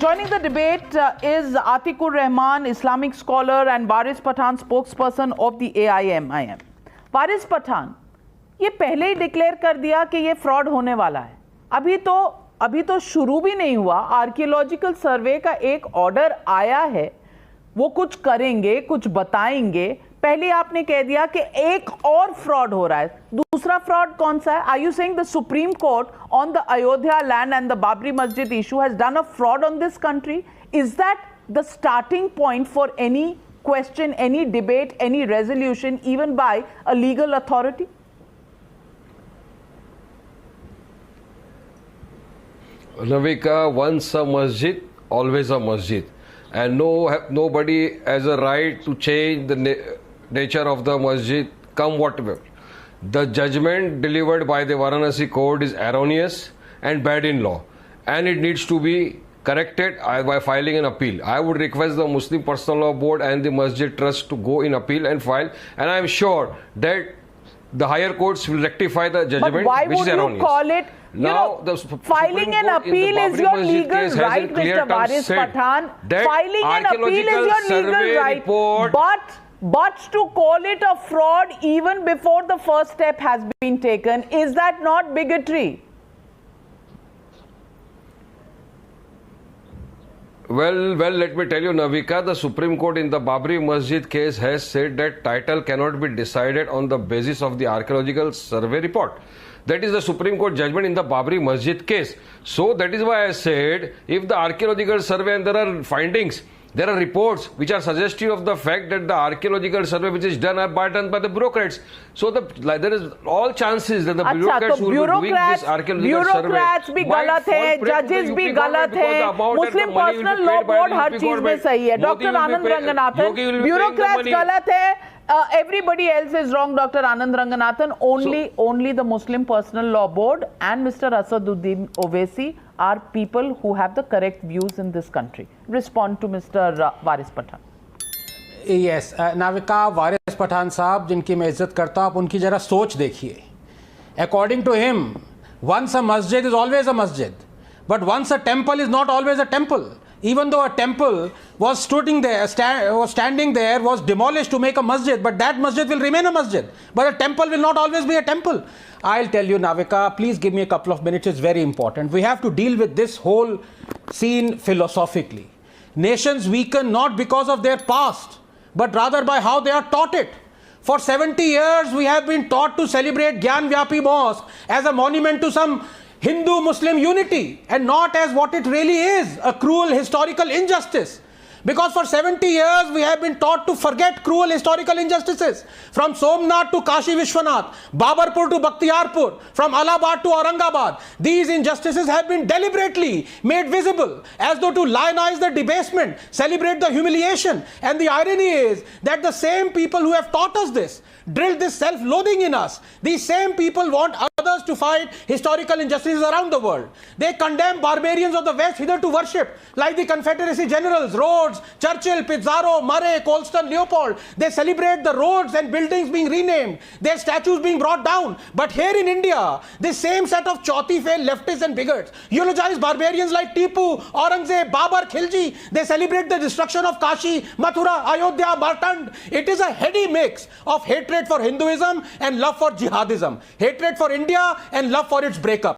Joining the debate is Atikur Rahman, Islamic scholar, and Waris Pathan, spokesperson of the AIMIM. Waris Pathan, ये पहले ही declare कर दिया कि ये फ्रॉड होने वाला है. अभी तो शुरू भी नहीं हुआ. आर्कियोलॉजिकल सर्वे का एक ऑर्डर आया है, वो कुछ करेंगे, कुछ बताएंगे. पहले आपने कह दिया कि एक और फ्रॉड हो रहा है. दूसरा फ्रॉड कौन सा है? Are you saying the supreme court on the Ayodhya land and the Babri Masjid issue has done a fraud on this country? Is that the starting point for any question, any debate, any resolution, even by a legal authority? Navika, once a masjid, always a masjid. And nobody has a right to change the nature of the masjid, come whatever. The judgment delivered by the Varanasi court is erroneous and bad in law. And it needs to be corrected by filing an appeal. I would request the Muslim Personal Law Board and the Masjid Trust to go in appeal and file. And I am sure that the higher courts will rectify the judgment, but why which would is erroneous. You call it? Now, the filing an appeal is your legal right, Mr. Waris Pathan. Filing an appeal is your legal right. But to call it a fraud even before the first step has been taken, is that not bigotry? Well, let me tell you, Navika, the Supreme Court in the Babri Masjid case has said that title cannot be decided on the basis of the archaeological survey report. That is the Supreme Court judgment in the Babri Masjid case. So that is why I said, if the archaeological survey and there are findings, there are reports which are suggestive of the fact that the archaeological survey which is done by the bureaucrats. So there is all chances that the bureaucrats who will be doing this archaeological survey. Bureaucrats भी गलत हैं, judges भी गलत हैं, Muslim Personal Law Board हर चीज में सही है. Dr. Anand Rangnathan, bureaucrats गलत है. Everybody else is wrong, Dr. Anand Rangnathan. Only the Muslim Personal Law Board and Mr. Asaduddin Owaisi are people who have the correct views in this country. Respond to Mr. Waris Pathan. Yes, Navika, Waris Pathan साहब जिनकी मैं इज्जत करता हूँ, आप उनकी जरा सोच देखिए. According to him, once a masjid is always a masjid, but once a temple is not always a temple. Even though a temple was standing there, was demolished to make a masjid, but that masjid will remain a masjid. But a temple will not always be a temple. I'll tell you, Navika, please give me a couple of minutes. It's very important. We have to deal with this whole scene philosophically. Nations weaken not because of their past, but rather by how they are taught it. For 70 years, we have been taught to celebrate Gyan Vyapi Mosque as a monument to some Hindu-Muslim unity and not as what it really is, a cruel historical injustice. Because for 70 years we have been taught to forget cruel historical injustices. From Somnath to Kashi Vishwanath, Babarpur to Bakhtiyarpur, from Allahabad to Aurangabad, these injustices have been deliberately made visible as though to lionize the debasement, celebrate the humiliation. And the irony is that the same people who have taught us this, drilled this self-loathing in us, these same people want others to fight historical injustices around the world. They condemn barbarians of the West hitherto worshipped, like the Confederacy generals, Rhodes, Churchill, Pizarro, Murray, Colston, Leopold. They celebrate the roads and buildings being renamed, their statues being brought down. But here in India, this same set of chauthi-failed leftists and bigots eulogize barbarians like Tipu, Aurangzeb, Babar, Khilji. They celebrate the destruction of Kashi, Mathura, Ayodhya, Bhartand. It is a heady mix of hatred for Hinduism and love for jihadism, hatred for India and love for its breakup.